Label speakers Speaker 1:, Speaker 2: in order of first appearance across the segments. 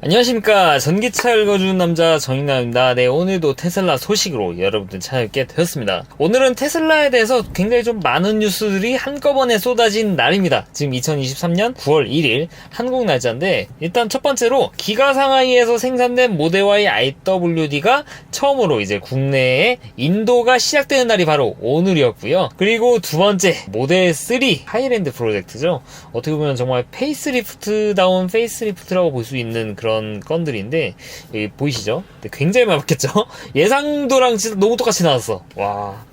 Speaker 1: 안녕하십니까. 전기차 읽어주는 남자 정인남입니다. 네, 오늘도 테슬라 소식으로 여러분들 찾아뵙게 되었습니다. 오늘은 테슬라에 대해서 굉장히 좀 많은 뉴스들이 한꺼번에 쏟아진 날입니다. 지금 2023년 9월 1일 한국 날짜인데, 일단 첫 번째로 기가 상하이에서 생산된 모델 Y IWD가 처음으로 이제 국내에 인도가 시작되는 날이 바로 오늘이었고요. 그리고 두 번째, 모델 3 하이랜드 프로젝트죠. 어떻게 보면 정말 페이스리프트다운 페이스리프트라고 볼 수 있는 그런 건들인데, 여기 보이시죠? 굉장히 많이 바뀌었죠? 예상도랑 진짜 너무 똑같이 나왔어. 와.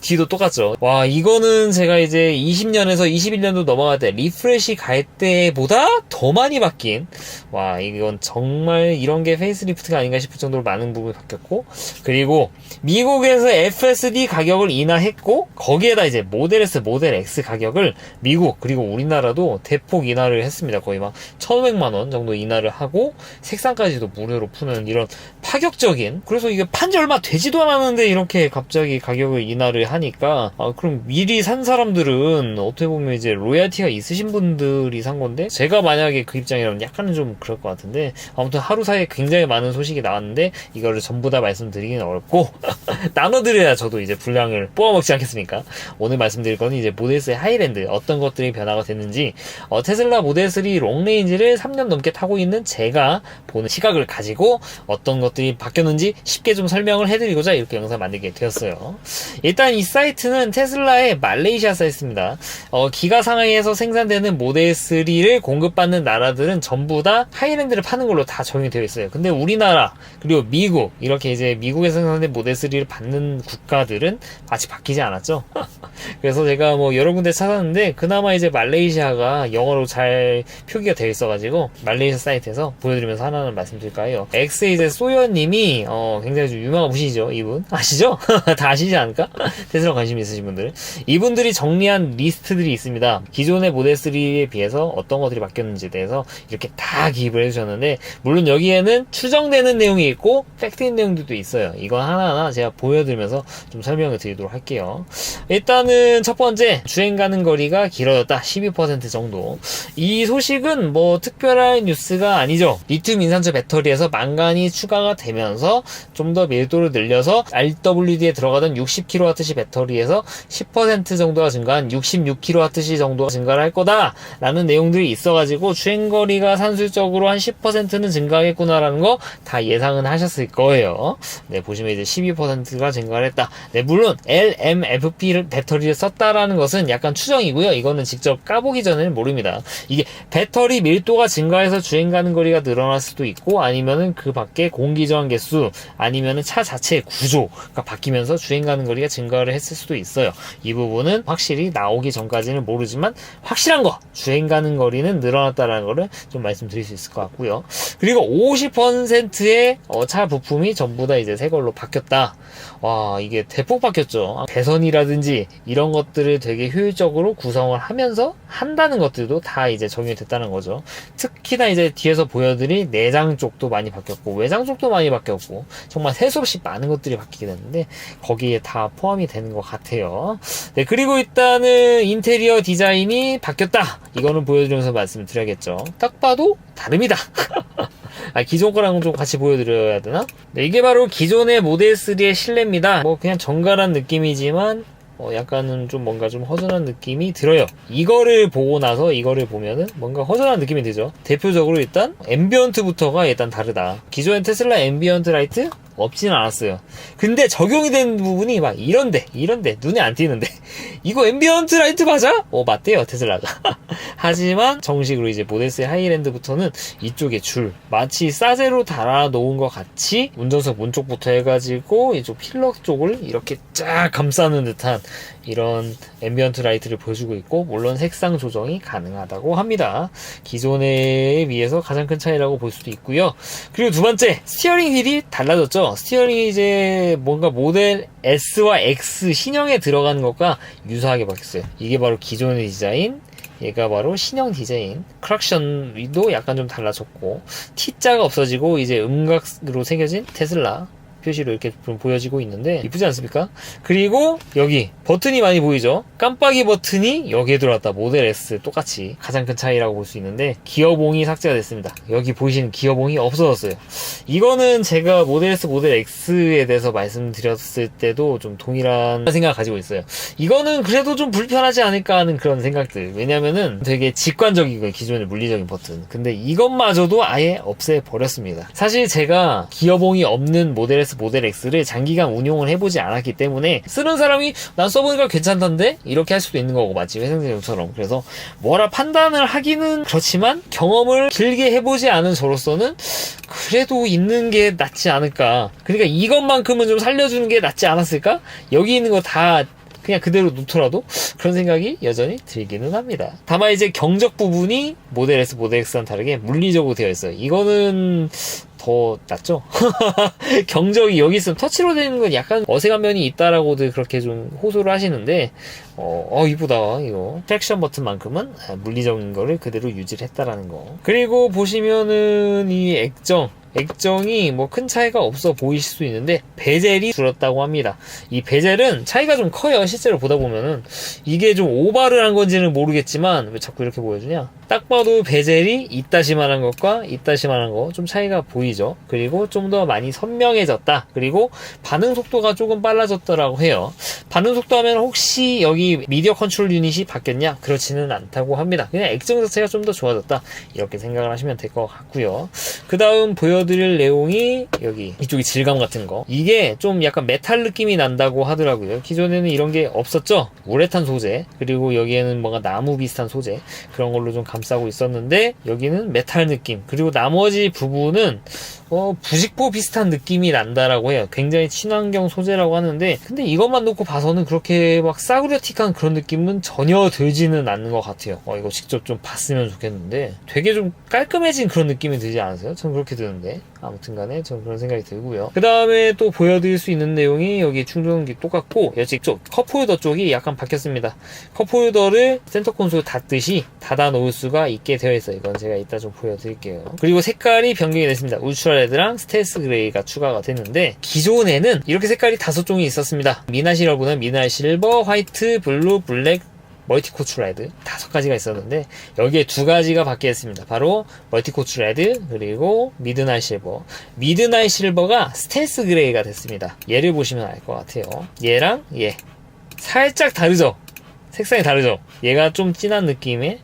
Speaker 1: 뒤도 똑같죠? 와, 이거는 제가 이제 20년에서 21년도 넘어갈 때 리프레시 갈 때보다 더 많이 바뀐, 와, 이건 정말 이런 게 페이스리프트가 아닌가 싶을 정도로 많은 부분이 바뀌었고, 그리고 미국에서 FSD 가격을 인하했고, 거기에다 이제 모델 S, 모델 X 가격을 미국 그리고 우리나라도 대폭 인하를 했습니다. 거의 막 1,500만원 정도 인하를 하고 색상까지도 무료로 푸는 이런 파격적인, 그래서 이게 판지 얼마 되지도 않았는데 이렇게 갑자기 가격을 인하를 하니까, 그럼 미리 산 사람들은 어떻게 보면 이제 로얄티가 있으신 분들이 산 건데, 제가 만약에 그 입장이라면 약간은 좀 그럴 것 같은데, 아무튼 하루 사이에 굉장히 많은 소식이 나왔는데 이거를 전부 다 말씀드리기는 어렵고 나눠드려야 저도 이제 분량을 뽑아먹지 않겠습니까? 오늘 말씀드릴 거는 이제 모델 3 하이랜드 어떤 것들이 변화가 됐는지, 테슬라 모델 3 롱레인지를 3년 넘게 타고 있는 제가 보는 시각을 가지고 어떤 것들이 바뀌었는지 쉽게 좀 설명을 해드리고자 이렇게 영상 만들게 되었어요. 일단 이 사이트는 테슬라의 말레이시아 사이트입니다. 기가 상하이에서 생산되는 모델 3를 공급받는 나라들은 전부 다 하이랜드를 파는 걸로 다 정형이 되어 있어요. 근데 우리나라 그리고 미국, 이렇게 이제 미국에서 생산된 모델 3를 받는 국가들은 아직 바뀌지 않았죠. 그래서 제가 뭐 여러 군데 찾았는데 그나마 이제 말레이시아가 영어로 잘 표기가 되어 있어가지고 말레이시아 사이트에서 보여드리면서 하나는 말씀드릴까 해요. 엑세이제 소연님이 굉장히 좀 유명한 분이시죠. 이분 아시죠? 다 아시지 않을까? 테슬라 관심 있으신 분들, 이분들이 정리한 리스트들이 있습니다. 기존의 모델 3에 비해서 어떤 것들이 바뀌었는지에 대해서 이렇게 다 기입을 해주셨는데, 물론 여기에는 추정되는 내용이 있고 팩트인 내용들도 있어요. 이건 하나하나 제가 보여드리면서 좀 설명을 드리도록 할게요. 일단은 첫 번째, 주행 가는 거리가 길어졌다. 12% 정도. 이 소식은 뭐 특별한 뉴스가 아니죠. 리튬 인산철 배터리에서 망간이 추가가 되면서 좀 더 밀도를 늘려서 RWD에 들어가던 60kWh 배터리에서 10% 정도가 증가한 66kWh 정도가 증가를 할 거다 라는 내용들이 있어가지고 주행거리가 산술적으로 한 10%는 증가하겠구나라는 거 다 예상은 하셨을 거예요. 네, 보시면 이제 12%가 증가를 했다. 네, 물론 LMFP 배터리를 썼다라는 것은 약간 추정이고요. 이거는 직접 까보기 전에는 모릅니다. 이게 배터리 밀도가 증가해서 주행 가는 거리가 늘어날 수도 있고, 아니면은 그 밖에 공기 저항 개수, 아니면은 차 자체의 구조가 바뀌면서 주행 가는 거리가 증가를 했을 수도 있어요. 이 부분은 확실히 나오기 전까지는 모르지만 확실한 거, 주행 가는 거리는 늘어났다라는 거를 좀 말씀드릴 수 있을 것 같고요. 그리고 50%의 차 부품이 전부 다 이제 새 걸로 바뀌었다. 와, 이게 대폭 바뀌었죠. 배선이라든지 이런 것들을 되게 효율적으로 구성을 하면서 한다는 것들도 다 이제 적용이 됐다는 거죠. 특히나 이제 뒤에서 보여드릴 내장 쪽도 많이 바뀌었고 외장 쪽도 많이 바뀌었고, 정말 세수 없이 많은 것들이 바뀌게 됐는데 거기에 다 포함이 되는 것 같아요. 네, 그리고 일단은 인테리어 디자인이 바뀌었다. 이거는 보여드리면서 말씀드려야겠죠. 딱 봐도 다릅니다. 기존 거랑 좀 같이 보여드려야 되나? 네, 이게 바로 기존의 모델 3의 실내입니다. 뭐 그냥 정갈한 느낌이지만 약간은 좀 뭔가 좀 허전한 느낌이 들어요. 이거를 보고 나서 이거를 보면은 뭔가 허전한 느낌이 들죠. 대표적으로 일단 앰비언트부터가 일단 다르다. 기존의 테슬라 앰비언트 라이트 없지는 않았어요. 근데 적용이 된 부분이 막 이런데 눈에 안 띄는데 이거 앰비언트 라이트 맞아? 맞대요, 테슬라가. 하지만 정식으로 이제 모델 3 하이랜드부터는 이쪽에 줄, 마치 싸제로 달아 놓은 것 같이 운전석 문 쪽부터 해가지고 이쪽 필러 쪽을 이렇게 쫙 감싸는 듯한 이런 앰비언트 라이트를 보여주고 있고, 물론 색상 조정이 가능하다고 합니다. 기존에 비해서 가장 큰 차이라고 볼 수도 있고요. 그리고 두 번째, 스티어링 휠이 달라졌죠. 스티어링이 이제 뭔가 모델 S와 X 신형에 들어가는 것과 유사하게 바뀌었어요. 이게 바로 기존의 디자인, 얘가 바로 신형 디자인. 크락션도 약간 좀 달라졌고, T자가 없어지고 이제 음각으로 새겨진 테슬라 표시로 이렇게 좀 보여지고 있는데 이쁘지 않습니까? 그리고 여기 버튼이 많이 보이죠? 깜빡이 버튼이 여기에 들어왔다. 모델 S 똑같이 가장 큰 차이라고 볼 수 있는데 기어봉이 삭제가 됐습니다. 여기 보이시는 기어봉이 없어졌어요. 이거는 제가 모델 S, 모델 X에 대해서 말씀드렸을 때도 좀 동일한 생각을 가지고 있어요. 이거는 그래도 좀 불편하지 않을까 하는 그런 생각들. 왜냐면은 되게 직관적이고 기존의 물리적인 버튼. 근데 이것마저도 아예 없애버렸습니다. 사실 제가 기어봉이 없는 모델 S, 모델 X를 장기간 운용을 해보지 않았기 때문에 쓰는 사람이 난 써보니까 괜찮던데? 이렇게 할 수도 있는 거고 마치 회생제형처럼. 그래서 뭐라 판단을 하기는 그렇지만 경험을 길게 해보지 않은 저로서는 그래도 있는 게 낫지 않을까. 그러니까 이것만큼은 좀 살려주는 게 낫지 않았을까? 여기 있는 거 다 그냥 그대로 놓더라도 그런 생각이 여전히 들기는 합니다. 다만 이제 경적 부분이 모델 S, 모델 X와는 다르게 물리적으로 되어 있어요. 이거는 더 낫죠? 경적이 여기 있으면 터치로 되는 건 약간 어색한 면이 있다라고들 그렇게 좀 호소를 하시는데 이쁘다 이거. 트랙션 버튼만큼은 물리적인 거를 그대로 유지를 했다라는 거. 그리고 보시면은 이 액정이 뭐 큰 차이가 없어 보이실 수 있는데 베젤이 줄었다고 합니다. 이 베젤은 차이가 좀 커요. 실제로 보다 보면은 이게 좀 오바를 한 건지는 모르겠지만 왜 자꾸 이렇게 보여주냐? 딱 봐도 베젤이 이따시만한 것과 이따시만한 거 좀 차이가 보이죠. 그리고 좀 더 많이 선명해졌다. 그리고 반응 속도가 조금 빨라졌더라고 해요. 반응 속도 하면 혹시 여기 미디어 컨트롤 유닛이 바뀌었냐? 그렇지는 않다고 합니다. 그냥 액정 자체가 좀 더 좋아졌다. 이렇게 생각을 하시면 될 것 같고요. 그 다음 보여드릴 내용이 여기 이쪽이 질감 같은 거. 이게 좀 약간 메탈 느낌이 난다고 하더라고요. 기존에는 이런 게 없었죠. 우레탄 소재, 그리고 여기에는 뭔가 나무 비슷한 소재, 그런 걸로 좀 감싸고 있었는데 여기는 메탈 느낌, 그리고 나머지 부분은 부직포 비슷한 느낌이 난다라고 해요. 굉장히 친환경 소재라고 하는데 근데 이것만 놓고 봐서는 그렇게 막 싸구려틱한 그런 느낌은 전혀 들지는 않는 것 같아요. 이거 직접 좀 봤으면 좋겠는데 되게 좀 깔끔해진 그런 느낌이 들지 않으세요? 전 그렇게 드는데 아무튼 간에 전 그런 생각이 들고요. 그 다음에 또 보여드릴 수 있는 내용이 여기 충전기 똑같고 여기 쪽 컵홀더 쪽이 약간 바뀌었습니다. 컵홀더를 센터 콘솔 닫듯이 닫아 놓을 수가 있게 되어 있어요. 이건 제가 이따 좀 보여드릴게요. 그리고 색깔이 변경이 됐습니다. 울트라 레드랑 스텔스 그레이가 추가가 됐는데 기존에는 이렇게 색깔이 5종이 있었습니다. 미나 실버는 미나 실버, 화이트, 블루, 블랙, 멀티코츠 레드 5가지가 있었는데 여기에 2가지가 바뀌었습니다. 바로 멀티코츠 레드 그리고 미드나잇 실버. 미드나잇 실버가 스텔스 그레이가 됐습니다. 얘를 보시면 알 것 같아요. 얘랑 얘 살짝 다르죠? 색상이 다르죠? 얘가 좀 진한 느낌의,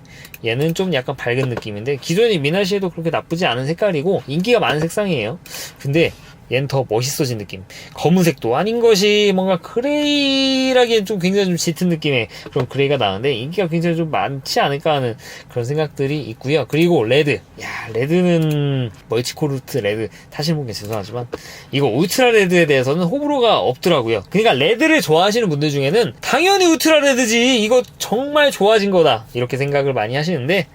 Speaker 1: 얘는 좀 약간 밝은 느낌인데 기존의 미나시에도 그렇게 나쁘지 않은 색깔이고 인기가 많은 색상이에요. 근데 얘는 더 멋있어진 느낌. 검은색도 아닌 것이 뭔가 그레이라기엔 좀 굉장히 좀 짙은 느낌의 그런 그레이가 나는데 인기가 굉장히 좀 많지 않을까 하는 그런 생각들이 있고요. 그리고 레드. 레드는 멀티코르트 레드 타시는 분께 죄송하지만 이거 울트라 레드에 대해서는 호불호가 없더라고요. 그러니까 레드를 좋아하시는 분들 중에는 당연히 울트라 레드지 이거 정말 좋아진 거다 이렇게 생각을 많이 하시는데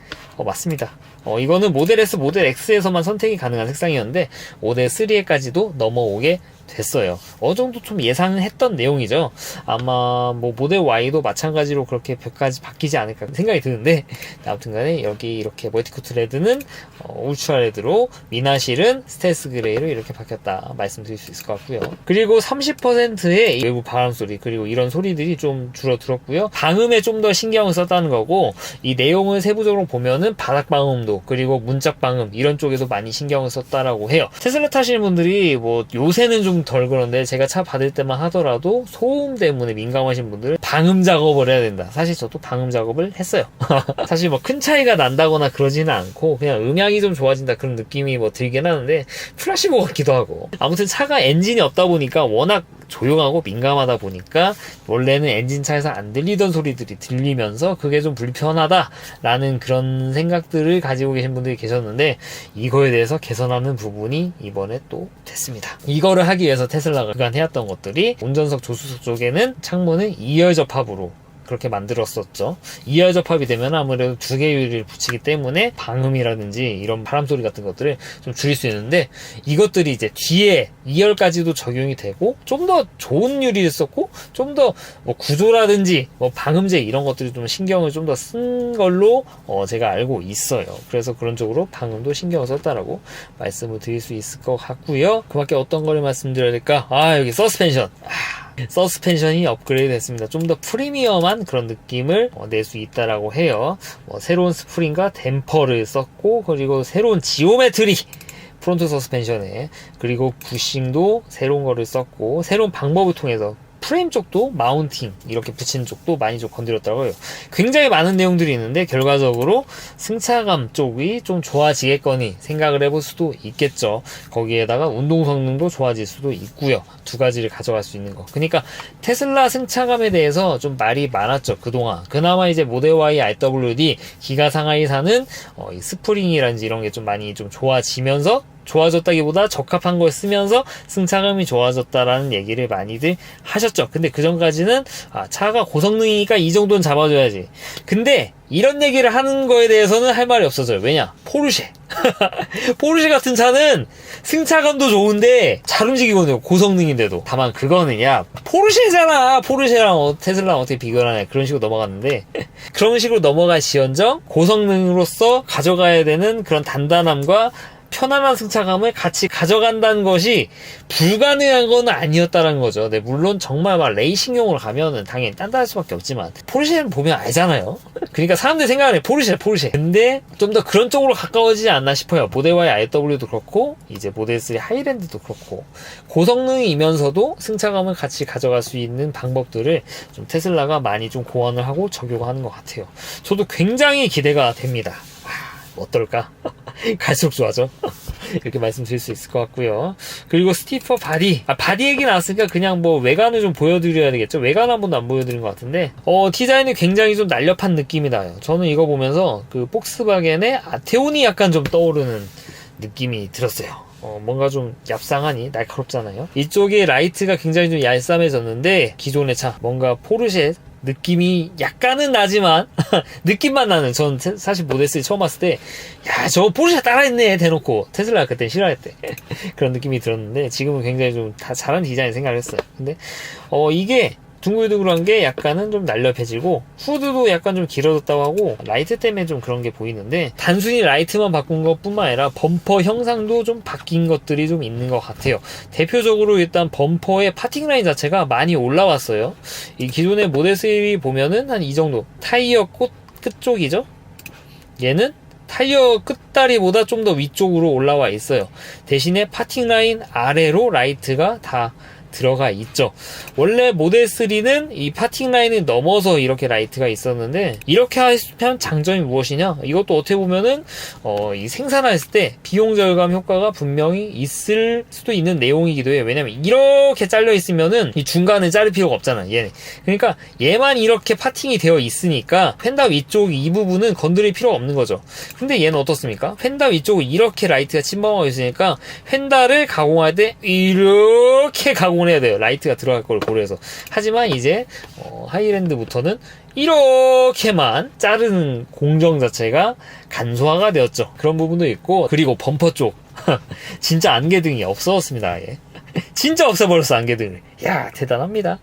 Speaker 1: 맞습니다. 이거는 모델 S, 모델 X에서만 선택이 가능한 색상이었는데 모델 3에까지도 넘어오게 됐어요. 어느 정도 좀 예상했던 내용이죠. 아마 뭐 모델 Y도 마찬가지로 그렇게 몇 가지 바뀌지 않을까 생각이 드는데 아무튼 간에 여기 이렇게 멀티코트 레드는 울트라 레드로, 미나실은 스텔스 그레이로 이렇게 바뀌었다 말씀드릴 수 있을 것 같고요. 그리고 30%의 외부 바람 소리 그리고 이런 소리들이 좀 줄어들었고요. 방음에 좀 더 신경을 썼다는 거고 이 내용을 세부적으로 보면은 바닥 방음도 그리고 문짝 방음 이런 쪽에도 많이 신경을 썼다라고 해요. 테슬라 타시는 분들이 뭐 요새는 좀 덜 그런데 제가 차 받을 때만 하더라도 소음 때문에 민감하신 분들은 방음 작업을 해야 된다. 사실 저도 방음 작업을 했어요. 사실 뭐 큰 차이가 난다거나 그러지는 않고 그냥 음향이 좀 좋아진다 그런 느낌이 뭐 들긴 하는데 플라시보 같기도 하고 아무튼 차가 엔진이 없다 보니까 워낙 조용하고 민감하다 보니까 원래는 엔진차에서 안 들리던 소리들이 들리면서 그게 좀 불편하다라는 그런 생각들을 가지고 계신 분들이 계셨는데 이거에 대해서 개선하는 부분이 이번에 또 됐습니다. 이거를 하기 위해서 테슬라가 그간 해왔던 것들이 운전석 조수석 쪽에는 창문을 2열 접합으로 그렇게 만들었었죠. 2열 접합이 되면 아무래도 두 개의 유리를 붙이기 때문에 방음이라든지 이런 바람 소리 같은 것들을 좀 줄일 수 있는데, 이것들이 이제 뒤에 2열까지도 적용이 되고 좀 더 좋은 유리를 썼고 좀 더 뭐 구조라든지 뭐 방음제 이런 것들이 좀 신경을 좀 더 쓴 걸로 제가 알고 있어요. 그래서 그런 쪽으로 방음도 신경을 썼다라고 말씀을 드릴 수 있을 것 같고요. 그밖에 어떤 거를 말씀드려야 될까? 여기 서스펜션. 서스펜션이 업그레이드 됐습니다. 좀 더 프리미엄한 그런 느낌을 낼 수 있다라고 해요. 새로운 스프링과 댐퍼를 썼고, 그리고 새로운 지오메트리 프론트 서스펜션에, 그리고 부싱도 새로운 거를 썼고, 새로운 방법을 통해서 프레임 쪽도 마운팅 이렇게 붙이는 쪽도 많이 좀 건드렸다고 해요. 굉장히 많은 내용들이 있는데 결과적으로 승차감 쪽이 좀 좋아지겠거니 생각을 해볼 수도 있겠죠. 거기에다가 운동 성능도 좋아질 수도 있고요. 두 가지를 가져갈 수 있는 거. 그러니까 테슬라 승차감에 대해서 좀 말이 많았죠, 그동안. 그나마 이제 모델 Y RWD 기가 상하이사는 이 스프링이라든지 이런 게 좀 많이 좀 좋아지면서, 좋아졌다기보다 적합한 걸 쓰면서 승차감이 좋아졌다라는 얘기를 많이들 하셨죠. 근데 그 전까지는 차가 고성능이니까 이 정도는 잡아줘야지. 근데 이런 얘기를 하는 거에 대해서는 할 말이 없어져요. 왜냐? 포르쉐. 포르쉐 같은 차는 승차감도 좋은데 잘 움직이거든요. 고성능인데도. 다만 그거는 포르쉐잖아. 포르쉐랑 테슬라랑 어떻게 비교를 하냐. 그런 식으로 넘어갔는데 그런 식으로 넘어갈지언정 고성능으로서 가져가야 되는 그런 단단함과 편안한 승차감을 같이 가져간다는 것이 불가능한 건 아니었다는 거죠. 네, 물론 정말 막 레이싱용으로 가면은 당연히 단단할 수밖에 없지만 포르쉐는 보면 알잖아요. 그러니까 사람들이 생각하네, 포르쉐. 근데 좀 더 그런 쪽으로 가까워지지 않나 싶어요. 모델 Y RW도 그렇고 이제 모델 3 하이랜드도 그렇고 고성능이면서도 승차감을 같이 가져갈 수 있는 방법들을 좀 테슬라가 많이 좀 고안을 하고 적용하는 것 같아요. 저도 굉장히 기대가 됩니다. 어떨까? 갈수록 좋아져. 이렇게 말씀드릴 수 있을 것 같고요. 그리고 스티퍼 바디. 바디 얘기 나왔으니까 그냥 뭐 외관을 좀 보여드려야 되겠죠. 외관 한 번도 안 보여드린 것 같은데 디자인이 굉장히 좀 날렵한 느낌이 나요. 저는 이거 보면서 그 폭스바겐의 아테온이 약간 좀 떠오르는 느낌이 들었어요. 뭔가 좀 얍상하니 날카롭잖아요. 이쪽에 라이트가 굉장히 좀 얄쌈해졌는데 기존의 차, 뭔가 포르쉐 느낌이 약간은 나지만 느낌만 나는, 전 사실 모델 3 처음 봤을 때 저 포르쉐 따라했네 대놓고 테슬라가 그때 싫어했대. 그런 느낌이 들었는데 지금은 굉장히 좀 다 잘한 디자인 생각을 했어요. 근데 이게 둥글둥글한 게 약간은 좀 날렵해지고 후드도 약간 좀 길어졌다고 하고 라이트 때문에 좀 그런 게 보이는데, 단순히 라이트만 바꾼 것 뿐만 아니라 범퍼 형상도 좀 바뀐 것들이 좀 있는 것 같아요. 대표적으로 일단 범퍼의 파팅 라인 자체가 많이 올라왔어요. 이 기존의 모델 3 보면은 한 이 정도, 타이어 끝쪽이죠. 얘는 타이어 끝다리보다 좀 더 위쪽으로 올라와 있어요. 대신에 파팅 라인 아래로 라이트가 다 들어가 있죠. 원래 모델 3는 이 파팅 라인을 넘어서 이렇게 라이트가 있었는데, 이렇게 하면 장점이 무엇이냐? 이것도 어떻게 보면은 이 생산했을 때 비용 절감 효과가 분명히 있을 수도 있는 내용이기도 해요. 왜냐면 이렇게 잘려 있으면은 이 중간을 자를 필요가 없잖아, 얘네. 그러니까 얘만 이렇게 파팅이 되어 있으니까 휀다 위쪽 이 부분은 건드릴 필요가 없는 거죠. 근데 얘는 어떻습니까? 휀다 위쪽은 이렇게 라이트가 침범하고 있으니까 휀다를 가공할 때 이렇게 가공을 해야 돼요. 라이트가 들어갈 걸 고려해서. 하지만 이제 하이랜드부터는 이렇게만 자르는 공정 자체가 간소화가 되었죠. 그런 부분도 있고, 그리고 범퍼 쪽 진짜 안개등이 없어졌습니다. 아예. 진짜 없애버렸어, 안개등을. 야, 대단합니다.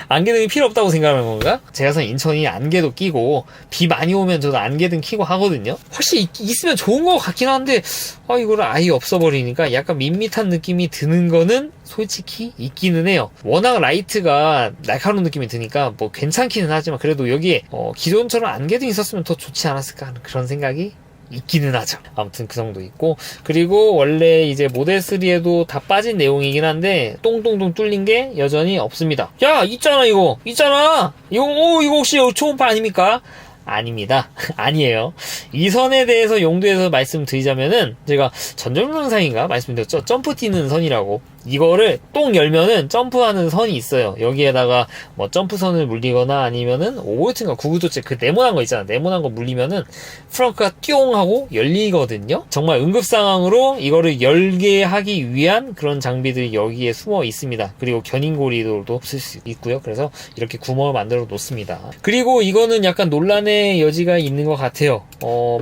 Speaker 1: 안개등이 필요 없다고 생각하는 건가? 제가 선 인천이 안개도 끼고 비 많이 오면 저도 안개등 끼고 하거든요. 확실히 있으면 좋은 것 같긴 한데 이거를 아예 없어버리니까 약간 밋밋한 느낌이 드는 거는 솔직히 있기는 해요. 워낙 라이트가 날카로운 느낌이 드니까 뭐 괜찮기는 하지만 그래도 여기에 기존처럼 안개등 있었으면 더 좋지 않았을까 하는 그런 생각이 있기는 하죠. 아무튼 그 정도 있고, 그리고 원래 이제 모델 3에도 다 빠진 내용이긴 한데 똥똥똥 뚫린 게 여전히 없습니다. 야, 있잖아. 이거 혹시 초음파 아닙니까? 아닙니다. 아니에요. 이 선에 대해서 용도에서 말씀드리자면은, 제가 전전 영상인가 말씀드렸죠. 점프 뛰는 선이라고. 이거를 똥 열면은 점프하는 선이 있어요. 여기에다가 뭐 점프선을 물리거나 아니면은 5볼트인가 9구조째 그 네모난 거 있잖아. 네모난 거 물리면은 프렁크가 띠용 하고 열리거든요. 정말 응급 상황으로 이거를 열게 하기 위한 그런 장비들이 여기에 숨어 있습니다. 그리고 견인고리도 쓸 수 있고요. 그래서 이렇게 구멍을 만들어 놓습니다. 그리고 이거는 약간 논란의 여지가 있는 것 같아요.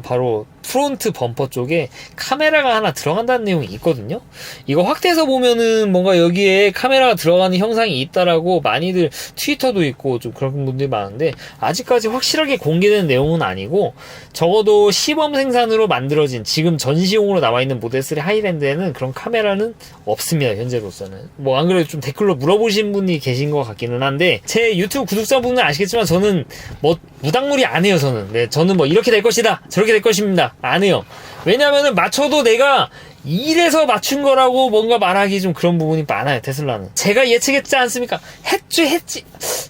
Speaker 1: 바로 프론트 범퍼 쪽에 카메라가 하나 들어간다는 내용이 있거든요. 이거 확대해서 보면은 뭔가 여기에 카메라가 들어가는 형상이 있다라고 많이들 트위터도 있고 좀 그런 분들이 많은데 아직까지 확실하게 공개된 내용은 아니고 적어도 시범 생산으로 만들어진 지금 전시용으로 나와 있는 모델 3 하이랜드에는 그런 카메라는 없습니다. 현재로서는. 뭐 안 그래도 좀 댓글로 물어보신 분이 계신 것 같기는 한데 제 유튜브 구독자분은 아시겠지만 저는 뭐 무당무리 안 해요. 저는. 네, 저는 뭐 이렇게 될 것이다 저렇게 될 것입니다 안 해요. 왜냐면은 맞춰도 내가 이래서 맞춘 거라고 뭔가 말하기 좀 그런 부분이 많아요. 테슬라는 제가 예측했지 않습니까? 했지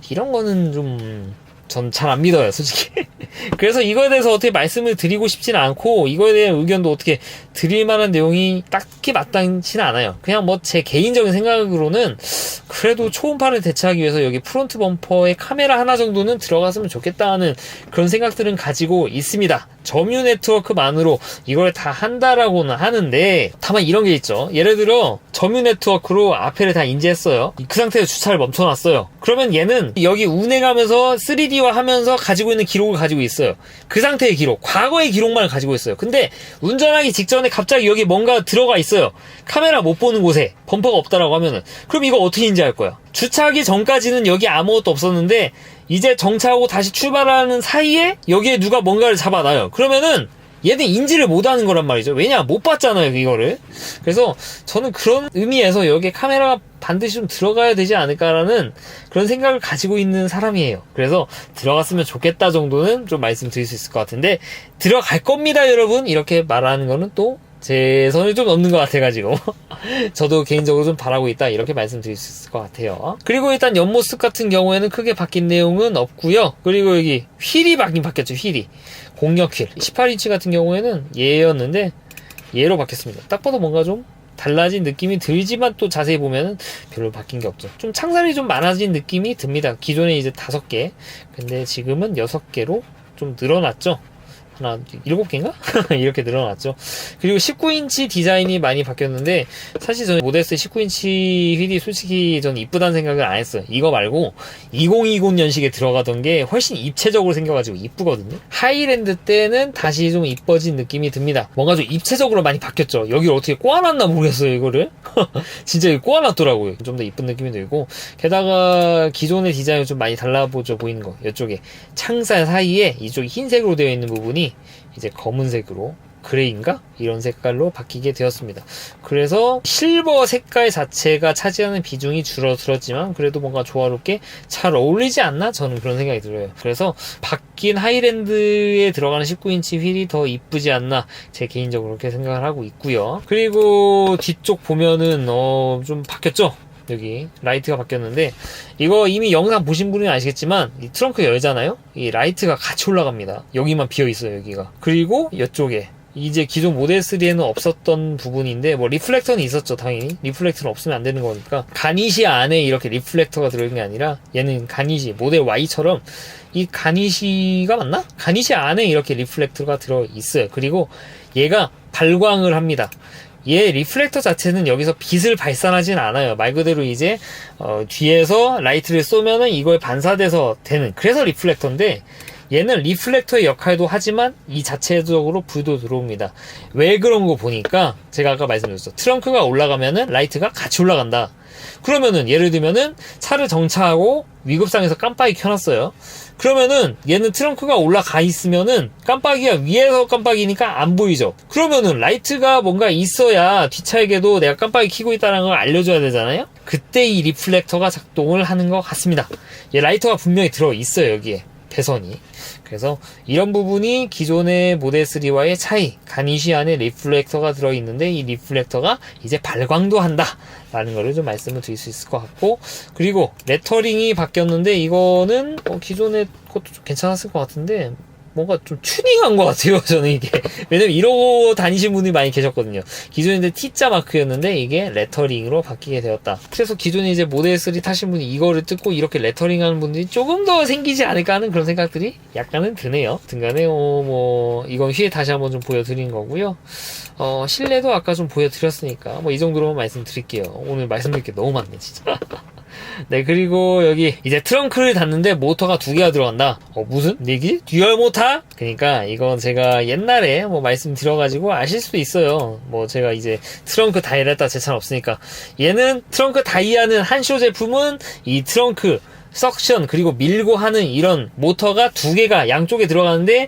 Speaker 1: 이런 거는 좀 전 잘 안 믿어요, 솔직히. 그래서 이거에 대해서 어떻게 말씀을 드리고 싶지는 않고 이거에 대한 의견도 어떻게 드릴 만한 내용이 딱히 마땅치는 않아요. 그냥 뭐 제 개인적인 생각으로는 그래도 초음파를 대체하기 위해서 여기 프론트 범퍼에 카메라 하나 정도는 들어갔으면 좋겠다는 그런 생각들은 가지고 있습니다. 점유 네트워크만으로 이걸 다 한다라고는 하는데 다만 이런 게 있죠. 예를 들어 점유 네트워크로 앞에를 다 인지했어요. 그 상태에서 주차를 멈춰놨어요. 그러면 얘는 여기 운행하면서 3D화 하면서 가지고 있는 기록을 가지고 있어요. 그 상태의 기록, 과거의 기록만 가지고 있어요. 근데 운전하기 직전에 갑자기 여기 뭔가 들어가 있어요. 카메라 못 보는 곳에 범퍼가 없다라고 하면은 그럼 이거 어떻게 인지할 거야? 주차하기 전까지는 여기 아무것도 없었는데 이제 정차하고 다시 출발하는 사이에 여기에 누가 뭔가를 잡아놔요. 그러면은 얘는 인지를 못하는 거란 말이죠. 왜냐? 못 봤잖아요, 이거를. 그래서 저는 그런 의미에서 여기에 카메라가 반드시 좀 들어가야 되지 않을까라는 그런 생각을 가지고 있는 사람이에요. 그래서 들어갔으면 좋겠다 정도는 좀 말씀드릴 수 있을 것 같은데 들어갈 겁니다, 여러분. 이렇게 말하는 거는 또 제 선을 좀 넘는 것 같아가지고 저도 개인적으로 좀 바라고 있다 이렇게 말씀드릴 수 있을 것 같아요. 그리고 일단 옆모습 같은 경우에는 크게 바뀐 내용은 없고요. 그리고 여기 휠이 바뀌었죠. 휠이 공력 휠 18인치 같은 경우에는 얘였는데 얘로 바뀌었습니다. 딱 봐도 뭔가 좀 달라진 느낌이 들지만 또 자세히 보면은 별로 바뀐 게 없죠. 좀 창살이 좀 많아진 느낌이 듭니다. 기존에 이제 5개 근데 지금은 6개로 좀 늘어났죠. 하나, 7개인가? 이렇게 늘어났죠. 그리고 19인치 디자인이 많이 바뀌었는데, 사실 저는 모델 3 19인치 휠이 솔직히 저는 이쁘다는 생각을 안 했어요. 이거 말고 2020 년식에 들어가던 게 훨씬 입체적으로 생겨가지고 이쁘거든요. 하이랜드 때는 다시 좀 이뻐진 느낌이 듭니다. 뭔가 좀 입체적으로 많이 바뀌었죠. 여기를 어떻게 꼬아놨나 모르겠어요, 이거를. 진짜 꼬아놨더라고요. 좀 더 이쁜 느낌이 들고, 게다가 기존의 디자인이 좀 많이 달라보죠 보이는 거. 이쪽에 창살 사이에 이쪽이 흰색으로 되어 있는 부분이 이제 검은색으로 그레이인가? 이런 색깔로 바뀌게 되었습니다. 그래서 실버 색깔 자체가 차지하는 비중이 줄어들었지만 그래도 뭔가 조화롭게 잘 어울리지 않나? 저는 그런 생각이 들어요. 그래서 바뀐 하이랜드에 들어가는 19인치 휠이 더 이쁘지 않나? 제 개인적으로 그렇게 생각을 하고 있고요. 그리고 뒤쪽 보면은 좀 바뀌었죠? 여기 라이트가 바뀌었는데 이거 이미 영상 보신 분은 아시겠지만 이 트렁크 열잖아요. 이 라이트가 같이 올라갑니다. 여기만 비어있어요. 여기가. 그리고 이쪽에 이제 기존 모델 3에는 없었던 부분인데 뭐 리플렉터는 있었죠. 당연히 리플렉터는 없으면 안 되는 거니까 가니시 안에 이렇게 리플렉터가 들어있는 게 아니라 얘는 가니시 모델 Y처럼 이 가니시가 맞나? 가니시 안에 이렇게 리플렉터가 들어있어요. 그리고 얘가 발광을 합니다. 얘 리플렉터 자체는 여기서 빛을 발산하진 않아요. 말 그대로 이제 뒤에서 라이트를 쏘면은 이거에 반사돼서 되는 그래서 리플렉터인데 얘는 리플렉터의 역할도 하지만 이 자체적으로 불도 들어옵니다. 왜 그런 거 보니까 제가 아까 말씀드렸죠. 트렁크가 올라가면은 라이트가 같이 올라간다. 그러면은 예를 들면은 차를 정차하고 위급상에서 깜빡이 켜놨어요. 그러면은 얘는 트렁크가 올라가 있으면은 깜빡이가 위에서 깜빡이니까 안 보이죠. 그러면은 라이트가 뭔가 있어야 뒷차에게도 내가 깜빡이 켜고 있다는 걸 알려줘야 되잖아요. 그때 이 리플렉터가 작동을 하는 것 같습니다. 얘 라이터가 분명히 들어있어요. 여기에 배선이. 그래서 이런 부분이 기존의 모델 3와의 차이. 가니시 안에 리플렉터가 들어있는데 이 리플렉터가 이제 발광도 한다 라는 거를 좀 말씀을 드릴 수 있을 것 같고, 그리고 레터링이 바뀌었는데 이거는 기존의 것도 좀 괜찮았을 것 같은데 뭔가 좀 튜닝한 것 같아요, 저는 이게. 왜냐면 이러고 다니신 분들이 많이 계셨거든요. 기존에 이제 T자 마크였는데 이게 레터링으로 바뀌게 되었다. 그래서 기존에 이제 모델 3 타신 분이 이거를 뜯고 이렇게 레터링 하는 분들이 조금 더 생기지 않을까 하는 그런 생각들이 약간은 드네요. 등간에, 이건 휘에 다시 한번 좀 보여드린 거고요. 실내도 아까 좀 보여드렸으니까, 이 정도로만 말씀드릴게요. 오늘 말씀드릴 게 너무 많네, 진짜. 네, 그리고 여기 이제 트렁크를 닫는데 모터가 2개가 들어간다. 무슨 얘기? 듀얼 모터? 그러니까 이건 제가 옛날에 말씀드려가지고 아실 수도 있어요. 제가 이제 트렁크 다이를 했다 제 차는 없으니까. 얘는 트렁크 다이하는 한쇼 제품은 이 트렁크 석션 그리고 밀고 하는 이런 모터가 2개가 양쪽에 들어가는데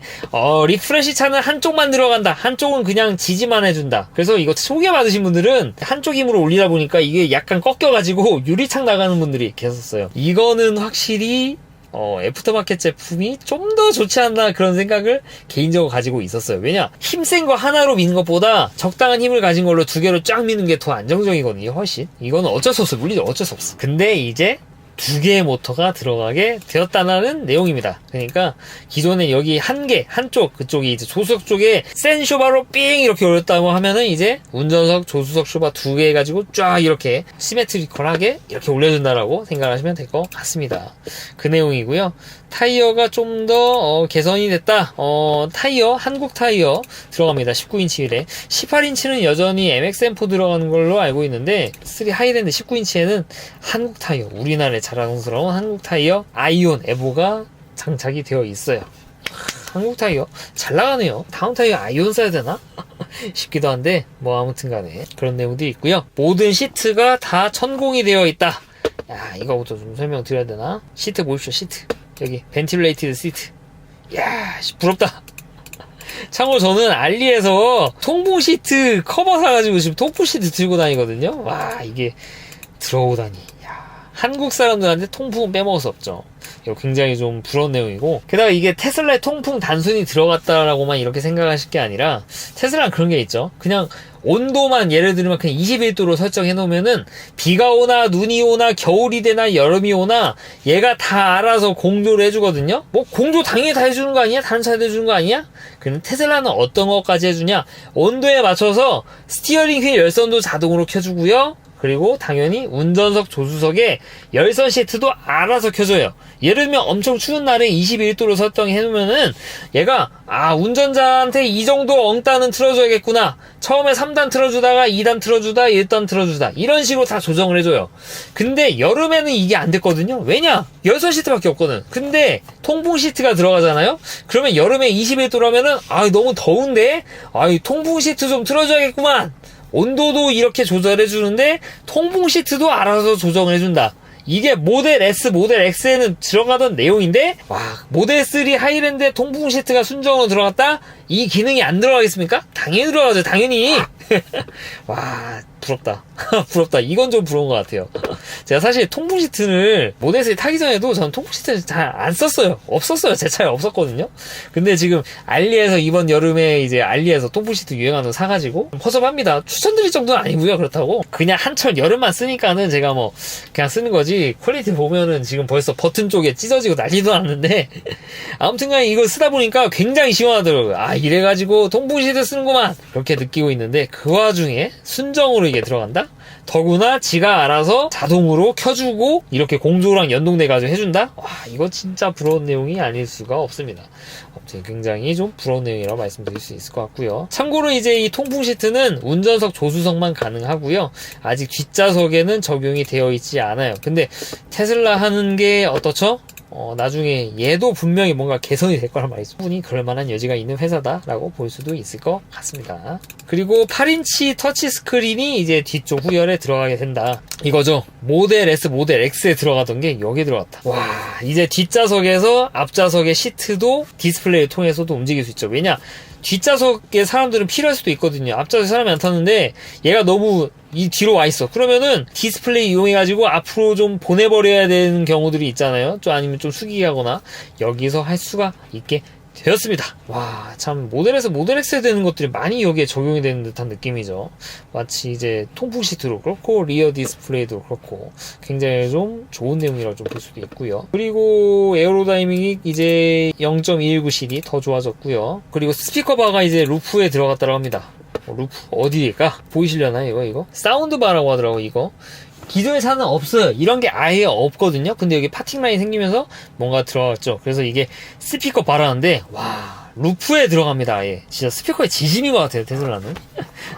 Speaker 1: 리프레시 차는 한쪽만 들어간다. 한쪽은 그냥 지지만 해준다. 그래서 이거 소개받으신 분들은 한쪽 힘으로 올리다 보니까 이게 약간 꺾여가지고 유리창 나가는 분들이 계셨어요. 이거는 확실히 애프터마켓 제품이 좀 더 좋지 않나 그런 생각을 개인적으로 가지고 있었어요. 왜냐? 힘센 거 하나로 미는 것보다 적당한 힘을 가진 걸로 2개로 쫙 미는 게 더 안정적이거든요. 훨씬. 이거는 어쩔 수 없어. 물리적 어쩔 수 없어. 근데 이제 2개의 모터가 들어가게 되었다는 내용입니다. 그러니까 기존에 여기 한쪽 그쪽이 이제 조수석 쪽에 센 쇼바로 삥 이렇게 올렸다고 하면은 이제 운전석 조수석 쇼바 2개 가지고 쫙 이렇게 시메트리컬하게 이렇게 올려준다라고 생각하시면 될 것 같습니다. 그 내용이고요. 타이어가 좀 더 개선이 됐다. 타이어 한국 타이어 들어갑니다. 19인치 휠에 18인치는 여전히 MXM4 들어가는 걸로 알고 있는데 3 하이랜드 19인치에는 한국 타이어 우리나라의 자랑스러운 한국 타이어 아이온 에보가 장착이 되어 있어요. 한국 타이어 잘 나가네요. 다음 타이어 아이온 써야 되나? 싶기도 한데 아무튼 간에 그런 내용도 있고요. 모든 시트가 다 천공이 되어 있다. 야, 이거부터 좀 설명드려야 되나? 시트 보십시오. 시트 여기 벤틸레이티드 시트. 야, 부럽다. 참고로 저는 알리에서 통풍 시트 커버 사가지고 지금 통풍 시트 들고 다니거든요. 와, 이게 들어오다니. 야, 한국 사람들한테 통풍은 빼먹을 수 없죠. 이거 굉장히 좀 부러운 내용이고, 게다가 이게 테슬라의 통풍 단순히 들어갔다라고만 이렇게 생각하실 게 아니라 테슬라는 그런 게 있죠. 그냥 온도만 예를 들면 그냥 21도로 설정해 놓으면은 비가 오나 눈이 오나 겨울이 되나 여름이 오나 얘가 다 알아서 공조를 해주거든요. 공조 당연히 다 해주는 거 아니야? 다른 차도 해주는 거 아니야? 근데 테슬라는 어떤 것까지 해주냐? 온도에 맞춰서 스티어링 휠 열선도 자동으로 켜주고요. 그리고 당연히 운전석 조수석에 열선 시트도 알아서 켜줘요. 예를 들면 엄청 추운 날에 21도로 설정해 놓으면은 얘가 운전자한테 이 정도 엉따는 틀어줘야겠구나. 처음에 3단 틀어주다가 2단 틀어주다 1단 틀어주다 이런 식으로 다 조정을 해줘요. 근데 여름에는 이게 안 됐거든요. 왜냐? 열선 시트밖에 없거든. 근데 통풍 시트가 들어가잖아요. 그러면 여름에 21도라면은 너무 더운데 통풍 시트 좀 틀어줘야겠구만. 온도도 이렇게 조절해주는데 통풍 시트도 알아서 조정해준다. 이게 모델 S, 모델 X에는 들어가던 내용인데 모델 3 하이랜드에 통풍 시트가 순정으로 들어갔다? 이 기능이 안 들어가겠습니까? 당연히 들어가죠. 당연히. 와, 부럽다. 부럽다. 이건 좀 부러운 것 같아요. 제가 사실 통풍 시트를 모델 3 타기 전에도 저는 통풍 시트를 잘 안 썼어요. 없었어요. 제 차에 없었거든요. 근데 지금 알리에서 이번 여름에 이제 알리에서 통풍 시트 유행하는 거 사가지고 허접합니다. 추천드릴 정도는 아니고요. 그렇다고 그냥 한철 여름만 쓰니까는 제가 그냥 쓰는 거지. 퀄리티 보면은 지금 벌써 버튼 쪽에 찢어지고 난리도 났는데 아무튼간에 이걸 쓰다 보니까 굉장히 시원하더라고요. 이래가지고 통풍 시트 쓰는구만 그렇게 느끼고 있는데 그 와중에 순정으로 이게 들어간다? 더구나 지가 알아서 자동으로 켜주고 이렇게 공조랑 연동돼가지고 해준다? 와, 이거 진짜 부러운 내용이 아닐 수가 없습니다. 아무튼 굉장히 좀 부러운 내용이라고 말씀드릴 수 있을 것 같고요. 참고로 이제 이 통풍 시트는 운전석 조수석만 가능하고요. 아직 뒷좌석에는 적용이 되어 있지 않아요. 근데 테슬라 하는 게 어떻죠? 나중에 얘도 분명히 뭔가 개선이 될 거란 말이죠. 충분히 그럴만한 여지가 있는 회사다라고 볼 수도 있을 것 같습니다. 그리고 8인치 터치 스크린이 이제 뒤쪽 후열에 들어가게 된다. 이거죠. 모델 S, 모델 X에 들어가던 게 여기에 들어갔다. 와, 이제 뒷좌석에서 앞좌석의 시트도 디스플레이를 통해서도 움직일 수 있죠. 왜냐? 뒷좌석에 사람들은 필요할 수도 있거든요. 앞좌석에 사람이 안 탔는데 얘가 너무 이 뒤로 와 있어. 그러면은 디스플레이 이용해가지고 앞으로 좀 보내버려야 되는 경우들이 있잖아요. 좀 아니면 좀 숙이게 하거나 여기서 할 수가 있게 되었습니다. 와, 참 모델에서 모델 X에 되는 것들이 많이 여기에 적용이 되는 듯한 느낌이죠. 마치 이제 통풍 시트도 그렇고 리어 디스플레이도 그렇고 굉장히 좀 좋은 내용이라고 좀 볼 수도 있고요. 그리고 에어로다이내믹이 이제 0.219실이 더 좋아졌고요. 그리고 스피커 바가 이제 루프에 들어갔다고 합니다. 루프 어디일까? 보이시려나요? 이거 사운드 바라고 하더라고. 이거 기존의 차는 없어요. 이런 게 아예 없거든요. 근데 여기 파팅 라인 생기면서 뭔가 들어갔죠. 그래서 이게 스피커 바라는데 와, 루프에 들어갑니다. 아예 진짜 스피커의 지심인 것 같아요, 테슬라는.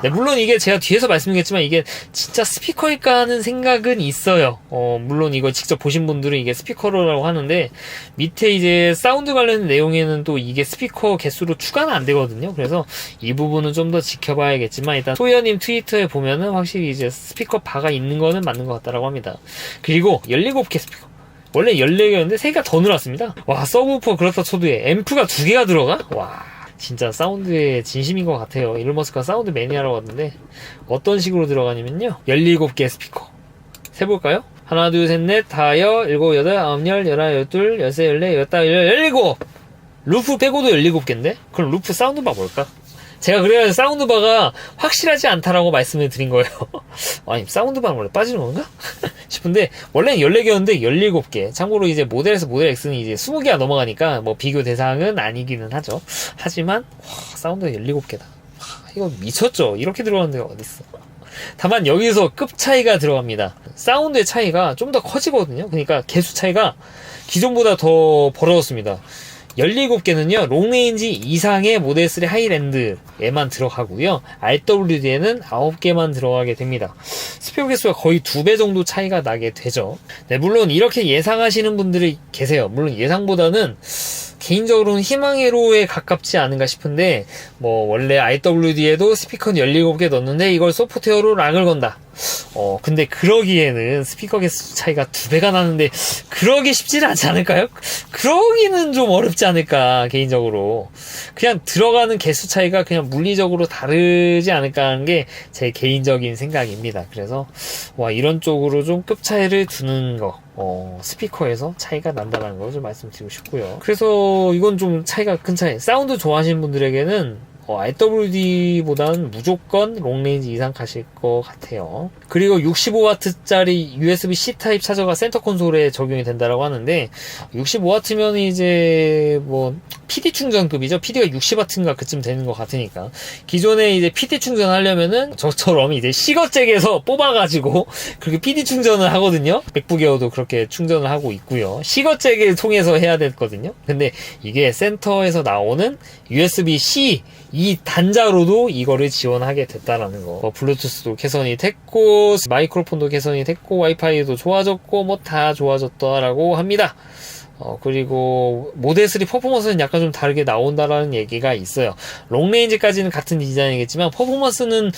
Speaker 1: 네, 물론 이게 제가 뒤에서 말씀드렸지만 이게 진짜 스피커일까 하는 생각은 있어요. 물론 이거 직접 보신 분들은 이게 스피커라고 하는데 밑에 이제 사운드 관련 내용에는 또 이게 스피커 개수로 추가는 안 되거든요. 그래서 이 부분은 좀 더 지켜봐야겠지만 일단 소희님 트위터에 보면은 확실히 이제 스피커 바가 있는 거는 맞는 것 같다라고 합니다. 그리고 17개 스피커. 원래 14개였는데 3개가 더 늘었습니다. 와, 서브우퍼 그렇다 쳐도 앰프가 2개가 들어가? 와, 진짜 사운드의 진심인 것 같아요. 일론 머스크가 사운드 매니아라고 하던데 어떤 식으로 들어가냐면요, 17개 스피커 세볼까요? 하나, 둘, 셋, 넷, 다여, 일곱, 여덟, 아홉, 열, 열하, 열둘, 열세, 열네, 열다, 열일곱. 루프 빼고도 17개인데? 그럼 루프 사운드바 뭘까? 제가 그래야 사운드바가 확실하지 않다라고 말씀을 드린 거예요. 아니, 사운드바는 원래 빠지는 건가? 싶은데, 원래는 14개였는데 17개. 참고로 이제 모델에서 모델 X는 이제 20개가 넘어가니까 뭐 비교 대상은 아니기는 하죠. 하지만, 와, 사운드가 17개다. 와, 이거 미쳤죠? 이렇게 들어가는 데가 어딨어. 다만 여기서 급 차이가 들어갑니다. 사운드의 차이가 좀 더 커지거든요. 그러니까 개수 차이가 기존보다 더 벌어졌습니다. 17개는요, 롱레인지 이상의 모델 3 하이랜드에만 들어가고요. RWD에는 9개만 들어가게 됩니다. 스피커 개수가 거의 2배 정도 차이가 나게 되죠. 네, 물론 이렇게 예상하시는 분들이 계세요. 물론 예상보다는 개인적으로는 희망회로에 가깝지 않은가 싶은데, 뭐 원래 RWD에도 스피커는 17개 넣었는데 이걸 소프트웨어로 락을 건다. 근데 그러기에는 스피커 개수 차이가 2배가 나는데 그러기 쉽지는 않지 않을까요? 그러기는 좀 어렵지 않을까, 개인적으로. 그냥 들어가는 개수 차이가 그냥 물리적으로 다르지 않을까 하는 게 제 개인적인 생각입니다. 그래서 와, 이런 쪽으로 좀 급 차이를 두는 거, 스피커에서 차이가 난다는 걸 좀 말씀드리고 싶고요. 그래서 이건 좀 차이가 큰 차이. 사운드 좋아하시는 분들에게는 RWD보다는 무조건 롱레인지 이상 가실 것 같아요. 그리고 65W짜리 USB-C 타입 차저가 센터 콘솔에 적용이 된다라고 하는데, 65W면 이제 뭐 PD 충전급이죠. PD가 60W인가 그쯤 되는 것 같으니까. 기존에 이제 PD 충전하려면은 저처럼 이제 시거잭에서 뽑아가지고 그렇게 PD 충전을 하거든요. 맥북 에어도 그렇게 충전을 하고 있고요. 시거잭을 통해서 해야 됐거든요. 근데 이게 센터에서 나오는 USB-C 이 단자로도 이거를 지원하게 됐다라는 거. 블루투스도 개선이 됐고, 마이크로폰도 개선이 됐고, 와이파이도 좋아졌고, 뭐 다 좋아졌다라고 합니다. 그리고 모델 3 퍼포먼스는 약간 좀 다르게 나온다라는 얘기가 있어요. 롱레인지까지는 같은 디자인이겠지만 퍼포먼스는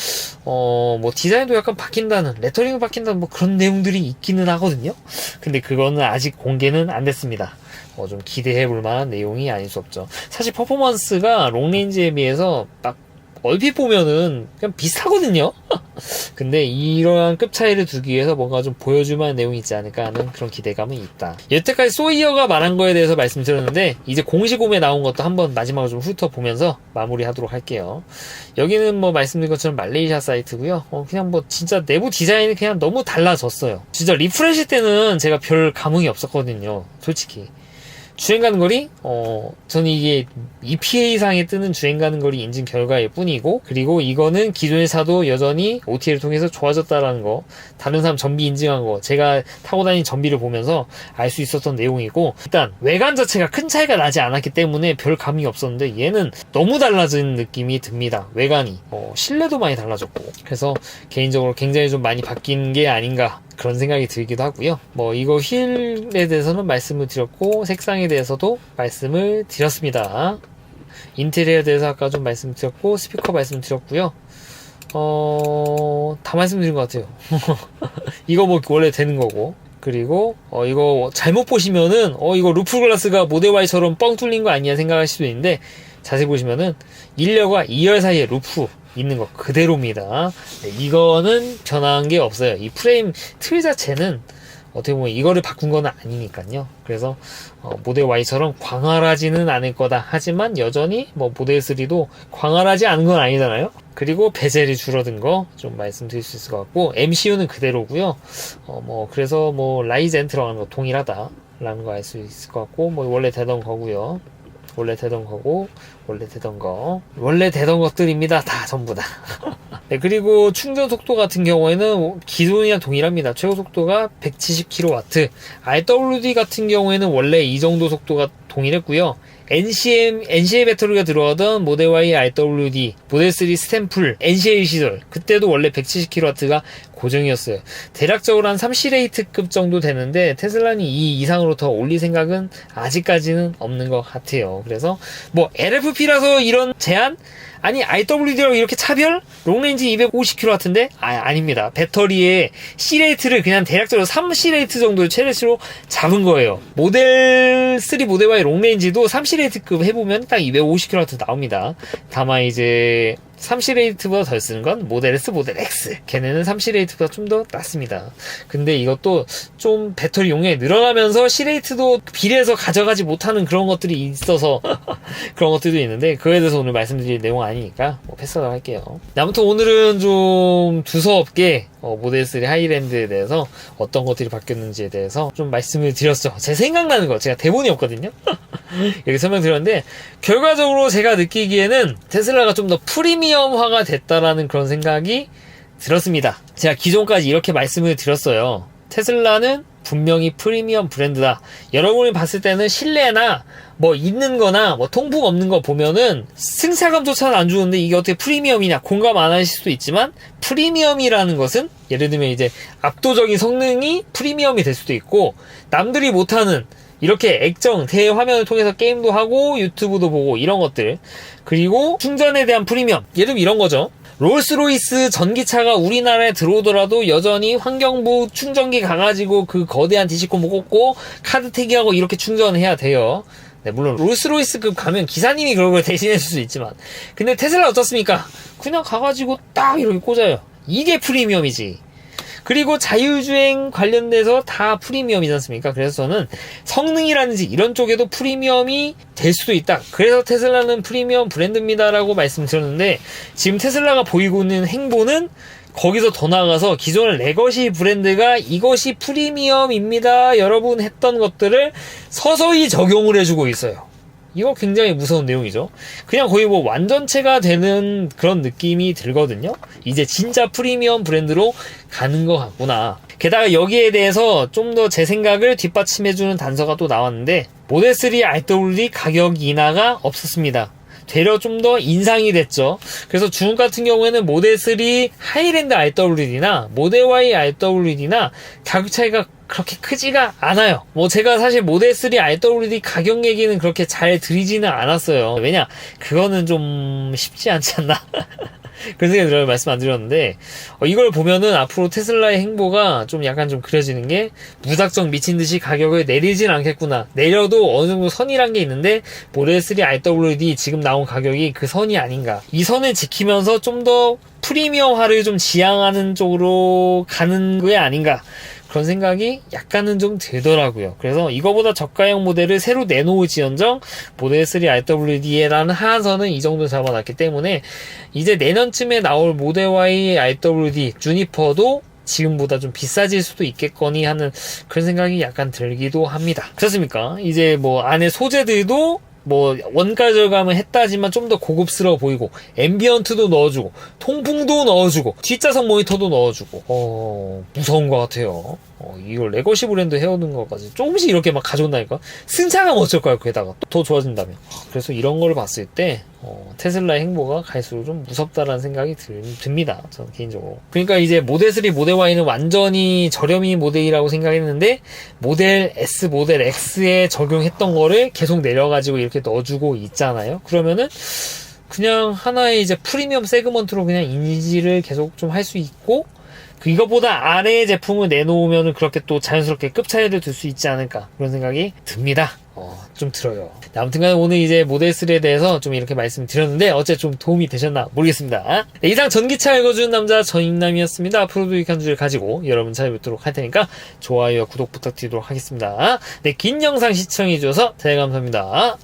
Speaker 1: 뭐 디자인도 약간 바뀐다는, 레터링이 바뀐다는 뭐 그런 내용들이 있기는 하거든요. 근데 그거는 아직 공개는 안 됐습니다. 좀 기대해볼 만한 내용이 아닐 수 없죠. 사실 퍼포먼스가 롱레인지에 비해서 딱 얼핏 보면은 그냥 비슷하거든요. 근데 이러한 급 차이를 두기 위해서 뭔가 좀 보여줄 만한 내용이 있지 않을까 하는 그런 기대감은 있다. 여태까지 소이어가 말한 거에 대해서 말씀드렸는데, 이제 공식 홈에 나온 것도 한번 마지막으로 좀 훑어보면서 마무리하도록 할게요. 여기는 뭐 말씀드린 것처럼 말레이시아 사이트고요. 그냥 뭐 진짜 내부 디자인이 그냥 너무 달라졌어요. 진짜 리프레시 때는 제가 별 감흥이 없었거든요, 솔직히. 주행 가는 거리? 저는 이게 EPA상에 뜨는 주행 가는 거리 인증 결과일 뿐이고, 그리고 이거는 기존의 차도 여전히 OTA를 통해서 좋아졌다라는 거, 다른 사람 전비 인증한 거, 제가 타고 다니는 전비를 보면서 알 수 있었던 내용이고, 일단 외관 자체가 큰 차이가 나지 않았기 때문에 별 감이 없었는데 얘는 너무 달라진 느낌이 듭니다. 외관이 실내도 많이 달라졌고, 그래서 개인적으로 굉장히 좀 많이 바뀐 게 아닌가 그런 생각이 들기도 하고요. 뭐 이거 휠에 대해서는 말씀을 드렸고, 색상에 대해서도 말씀을 드렸습니다. 인테리어에 대해서 아까 좀 말씀드렸고, 스피커 말씀드렸고요. 다 말씀드린 것 같아요. 이거 뭐 원래 되는 거고, 그리고 이거 잘못 보시면은 이거 루프 글라스가 모델 Y처럼 뻥 뚫린 거 아니냐 생각하실 수도 있는데, 자세히 보시면은 1열과 2열 사이에 루프 있는 거 그대로입니다. 네, 이거는 변한 게 없어요. 이 프레임 틀 자체는 어떻게 보면 이거를 바꾼 건 아니니까요. 그래서 모델 Y처럼 광활하지는 않을 거다. 하지만 여전히 뭐 모델 3도 광활하지 않은 건 아니잖아요. 그리고 베젤이 줄어든 거 좀 말씀드릴 수 있을 것 같고, MCU는 그대로고요. 그래서 뭐 라이젠 들어가는 거 동일하다라는 거 알 수 있을 것 같고, 뭐 원래 되던 거고요. 원래 되던 것들입니다. 다 전부 다. 네, 그리고 충전 속도 같은 경우에는 기존이랑 동일합니다. 최고 속도가 170kW. RWD 같은 경우에는 원래 이 정도 속도가 동일했고요. NCA 배터리가 들어가던 모델 Y RWD, 모델 3 스탬플, NCA 시절, 그때도 원래 170kW가 고정이었어요. 대략적으로 한 3시레이트급 정도 되는데, 테슬라는 이 이상으로 더 올릴 생각은 아직까지는 없는 것 같아요. 그래서 뭐 LFP라서 이런 제한? 아니 RWD라고 이렇게 차별? 롱레인지 250kW인데? 아닙니다. 배터리의 C레이트를 그냥 대략적으로 3C레이트 정도의 최대치로 잡은 거예요. 모델 3 모델 Y 롱레인지도 3C레이트급 해보면 딱 250kW 나옵니다. 다만 이제 3C레이트보다 덜 쓰는 건 모델 S, 모델 X. 걔네는 3C레이트보다 좀 더 낮습니다. 근데 이것도 좀 배터리 용량이 늘어나면서 C레이트도 비례해서 가져가지 못하는 그런 것들이 있어서 그런 것들도 있는데, 그거에 대해서 오늘 말씀드릴 내용 아니니까 뭐 패스하도록 할게요. 아무튼 오늘은 좀 두서없게 모델 3 하이랜드에 대해서 어떤 것들이 바뀌었는지에 대해서 좀 말씀을 드렸죠. 제 생각나는 거, 제가 대본이 없거든요. 이렇게 설명드렸는데, 결과적으로 제가 느끼기에는 테슬라가 좀 더 프리미엄화가 됐다라는 그런 생각이 들었습니다. 제가 기존까지 이렇게 말씀을 드렸어요. 테슬라는 분명히 프리미엄 브랜드다. 여러분이 봤을 때는 실내나 뭐 있는 거나 뭐 통풍 없는 거 보면은 승차감조차는 안 주는데 이게 어떻게 프리미엄이냐, 공감 안 하실 수도 있지만, 프리미엄이라는 것은 예를 들면 이제 압도적인 성능이 프리미엄이 될 수도 있고, 남들이 못하는 이렇게 액정 대화면을 통해서 게임도 하고 유튜브도 보고 이런 것들, 그리고 충전에 대한 프리미엄, 예를 들면 이런 거죠. 롤스로이스 전기차가 우리나라에 들어오더라도 여전히 환경부 충전기 가가지고 그 거대한 디시콤 꽂고 카드 태기하고 이렇게 충전해야 돼요. 네, 물론 롤스로이스급 가면 기사님이 그런 걸 대신해 줄 수 있지만, 근데 테슬라 어떻습니까? 그냥 가가지고 딱 이렇게 꽂아요. 이게 프리미엄이지. 그리고 자율주행 관련돼서 다 프리미엄이지 않습니까? 그래서 저는 성능이라든지 이런 쪽에도 프리미엄이 될 수도 있다. 그래서 테슬라는 프리미엄 브랜드입니다라고 말씀드렸는데, 지금 테슬라가 보이고 있는 행보는 거기서 더 나아가서 기존의 레거시 브랜드가 이것이 프리미엄입니다 여러분 했던 것들을 서서히 적용을 해주고 있어요. 이거 굉장히 무서운 내용이죠. 그냥 거의 뭐 완전체가 되는 그런 느낌이 들거든요. 이제 진짜 프리미엄 브랜드로 가는 것 같구나. 게다가 여기에 대해서 좀 더 제 생각을 뒷받침해주는 단서가 또 나왔는데, 모델 3 RWD 가격 인하가 없었습니다. 되려 좀 더 인상이 됐죠. 그래서 중국 같은 경우에는 모델 3 하이랜드 RWD나 모델 Y RWD나 가격 차이가 그렇게 크지가 않아요. 뭐 제가 사실 모델 3 RWD 가격 얘기는 그렇게 잘 드리지는 않았어요. 왜냐, 그거는 좀 쉽지 않지 않나. 그런 생각이 들어요. 말씀 안 드렸는데, 이걸 보면은 앞으로 테슬라의 행보가 좀 약간 좀 그려지는 게, 무작정 미친듯이 가격을 내리진 않겠구나. 내려도 어느 정도 선이란 게 있는데, 모델 3 RWD 지금 나온 가격이 그 선이 아닌가. 이 선을 지키면서 좀 더 프리미엄화를 좀 지향하는 쪽으로 가는 게 아닌가. 그런 생각이 약간은 좀 들더라고요. 그래서 이거보다 저가형 모델을 새로 내놓을지언정 모델 3 RWD라는 하한선은 이 정도 잡아놨기 때문에, 이제 내년쯤에 나올 모델 Y RWD 주니퍼도 지금보다 좀 비싸질 수도 있겠거니 하는 그런 생각이 약간 들기도 합니다. 그렇습니까? 이제 뭐 안에 소재들도 뭐 원가 절감을 했다지만 좀 더 고급스러워 보이고, 앰비언트도 넣어주고 통풍도 넣어주고 뒷좌석 모니터도 넣어주고, 무서운 것 같아요. 이걸 레거시 브랜드 해오는 것까지 조금씩 이렇게 막 가져온다니까. 승차감 어쩔까요? 게다가 더 좋아진다면. 그래서 이런 걸 봤을 때 테슬라의 행보가 갈수록 좀 무섭다라는 생각이 듭니다. 저는 개인적으로. 그러니까 이제 모델 3, 모델 Y는 완전히 저렴이 모델이라고 생각했는데, 모델 S, 모델 X에 적용했던 거를 계속 내려가지고 이렇게 넣어주고 있잖아요. 그러면은 그냥 하나의 이제 프리미엄 세그먼트로 그냥 인지를 계속 좀 할 수 있고, 이것보다 아래의 제품을 내놓으면 그렇게 또 자연스럽게 급 차이를 둘 수 있지 않을까, 그런 생각이 듭니다. 좀 들어요. 네, 아무튼간 오늘 이제 모델 3에 대해서 좀 이렇게 말씀드렸는데 어째 좀 도움이 되셨나 모르겠습니다. 네, 이상 전기차 읽어주는 남자 전인남이었습니다. 앞으로도 유익한 주제를 가지고 여러분 찾아뵙도록 할 테니까 좋아요와 구독 부탁드리도록 하겠습니다. 네, 긴 영상 시청해주셔서 대감사합니다.